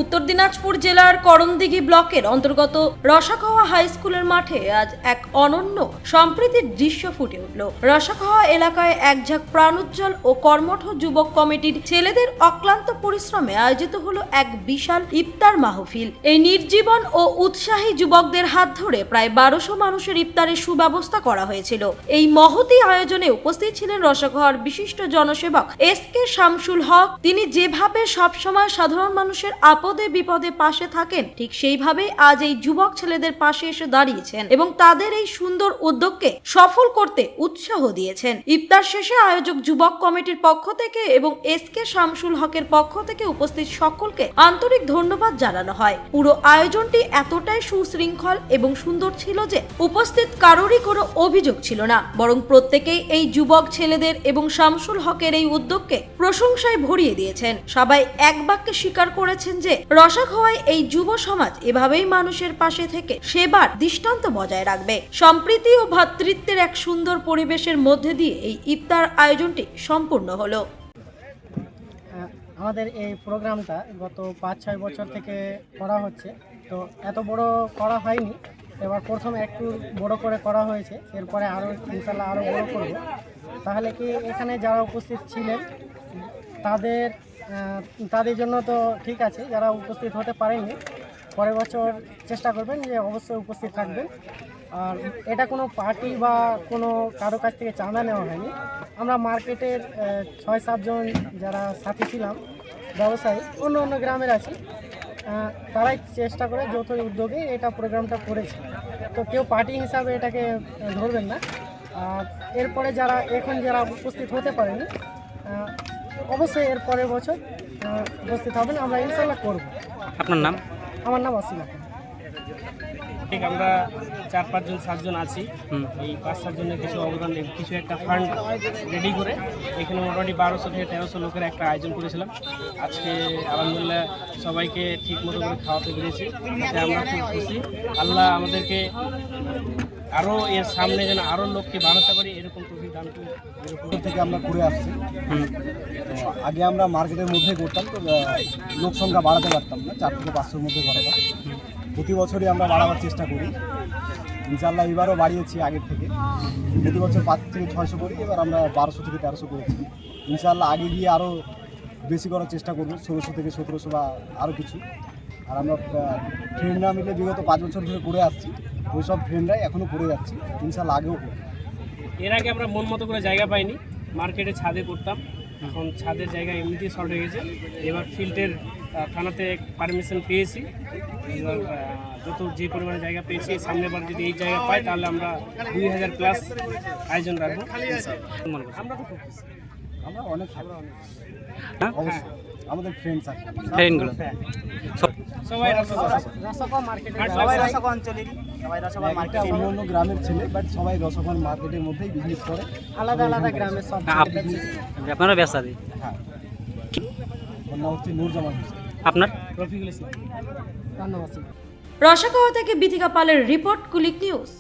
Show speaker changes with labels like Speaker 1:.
Speaker 1: উত্তর দিনাজপুর জেলার করণদিঘি ব্লকের অন্তর্গত রসাখাওয়া হাই স্কুলের মাঠে আজ এক অনন্য সম্প্রীতির দৃশ্য ফুটে উঠল। রসাখাওয়া এলাকায় একঝাঁক প্রাণোজ্জ্বল ও কর্মঠ যুবক কমিটির ছেলেদের অক্লান্ত পরিশ্রমে আয়োজিত হলো এক বিশাল ইফতার মাহফিল। এই নির্জীবন ও উৎসাহী যুবকদের হাত ধরে প্রায় 1200 মানুষের ইফতারের সুব্যবস্থা করা হয়েছিল। এই মহতী আয়োজনে উপস্থিত ছিলেন রসাখাওয়ার বিশিষ্ট জনসেবক এস.কে. শামসুল হক। তিনি যেভাবে সবসময় সাধারণ মানুষের আপদে বিপদে পাশে থাকেন, ঠিক সেইভাবেই আজ এই যুবক ছেলেদের পাশে এসে দাঁড়িয়েছেন এবং তাদের এই সুন্দর উদ্যোগকে সফল করতে উৎসাহ দিয়েছেন। ইফতার শেষে আয়োজক যুবক কমিটির পক্ষ থেকে এবং এস.কে. শামসুল হকের পক্ষ থেকে উপস্থিত সকলকে আন্তরিক ধন্যবাদ জানানো হয়। পুরো আয়োজনটি এতটাই সুশৃঙ্খল এবং সুন্দর ছিল যে উপস্থিত কারোরই কোনো অভিযোগ ছিল না, বরং প্রত্যেকেই এই যুবক ছেলেদের এবং শামসুল হকের এই উদ্যোগকে প্রশংসায় ভরিয়ে দিয়েছেন। সবাই এক বাক্যে স্বীকার করেছেন যে রসাখাওয়ায় এই যুব সমাজ এভাবেই মানুষের পাশে থেকে সেবার দৃষ্টান্ত বজায় রাখবে। সম্প্রীতি ও ভ্রাতৃত্বের এক সুন্দর পরিবেশের মধ্যে দিয়ে এই ইফতার আয়োজনটি সম্পূর্ণ হলো।
Speaker 2: আমাদের এই প্রোগ্রামটা গত 5-6 বছর থেকে করা হচ্ছে, তো এত বড় করা হয়নি। এবার প্রথমে একটু বড় করে করা হয়েছে, এরপরে আরও ইনশাল্লাহ আরও বড় করব। তাহলে কি এখানে যারা উপস্থিত ছিলেন তাদের জন্য তো ঠিক আছে, যারা উপস্থিত হতে পারেনি পরের বছর চেষ্টা করবেন যে অবশ্যই উপস্থিত থাকবেন। আর এটা কোনো পার্টি বা কোনো কারো কাছ থেকে চাঁদা নেওয়া হয়নি। আমরা মার্কেটের 6-7 জন যারা সাথী ছিলাম ব্যবসায়ী, অন্য গ্রামের আছে, তারাই চেষ্টা করে যৌথ উদ্যোগে এটা প্রোগ্রামটা করেছে। তো কেউ পার্টি হিসাবে এটাকে ধরবেন না। আর এরপরে যারা উপস্থিত হতে পারেনি, অবশ্যই এর পরের বছর উপস্থিত হবেন, আমরা ইনশাল্লাহ করব।
Speaker 3: আপনার নাম?
Speaker 2: আমার নাম অসীম।
Speaker 4: ঠিক আমরা 4-5 জন 7 জন আছি। এই 5-7 জনের কিছু অবদান, কিছু একটা ফান্ড রেডি করে এখানে মোটামুটি 1200 থেকে 1300 লোকের একটা আয়োজন করেছিলাম। আজকে আলহামদুলিল্লাহ সবাইকে ঠিক মতো করে খাওয়াতে পেরেছি, তাতে আমরা খুব খুশি। আল্লাহ আমাদেরকে আরও এর সামনে যেন আরও লোককে বানাতে পারি, এরকম তৌফিক দান করুন।
Speaker 5: এরকম থেকে আমরা করে আসছি। তো আগে আমরা মার্কেটের মধ্যেই করতাম, তো লোক সংখ্যা বাড়াতে পারতাম না, 4 থেকে 500-র মধ্যে করাতাম। প্রতি বছরই আমরা বাড়াবার চেষ্টা করি, ইনশাল্লাহ এবারও বাড়িয়েছি আগের থেকে। প্রতি বছর 5 থেকে 600 করি, এবার আমরা 1200 থেকে 1300 করেছি। ইনশাল্লাহ আগে গিয়ে আরও বেশি করার চেষ্টা করব, 1600 থেকে 1700 বা আরও কিছু। আর আমরা ফ্রেন্ডরা মিলে বিগত 5 বছর ধরে করে আসছি, ওই সব ফ্রেন্ডরাই এখনও করে যাচ্ছি, ইনশাল্লাহ আগেও করব।
Speaker 4: এর আগে আমরা মন মতো করে জায়গা পাইনি, মার্কেটে ছাদে করতাম, এখন ছাদের জায়গা এমনিতেই শর্ট হয়ে গেছে। এবার ফিল্ডের থানাতে পারমিশন পেয়েছি, এবার যে পরিমাণে জায়গা পেয়েছি, সামনের বার যদি এই জায়গা পাই তাহলে আমরা 2000+ আয়োজন রাখবো। আমরা তো খুব খুশি।
Speaker 5: আমরা অনেক অবশ্যই আমাদের ফ্রেন্ডস আছে,
Speaker 3: ফ্রেন্ডগুলো
Speaker 4: সবাই
Speaker 2: রসাখাওয়া মার্কেটে
Speaker 5: একটা অন্য গ্রামের ছেলে, বাট সবাই রসগোল্লা মার্কেটের মধ্যেই বিজনেস করে,
Speaker 2: আলাদা গ্রামের সব
Speaker 3: আপনারা ব্যবসা দিই।
Speaker 5: হ্যাঁ, ওর নাম হচ্ছে নূরজামান হোসেন।
Speaker 3: আপনার?
Speaker 4: রফিকুল ইসলাম।
Speaker 2: ধন্যবাদ।
Speaker 1: রসাখাওয়া থেকে বিথিকা পালের রিপোর্ট, কুলিক নিউজ।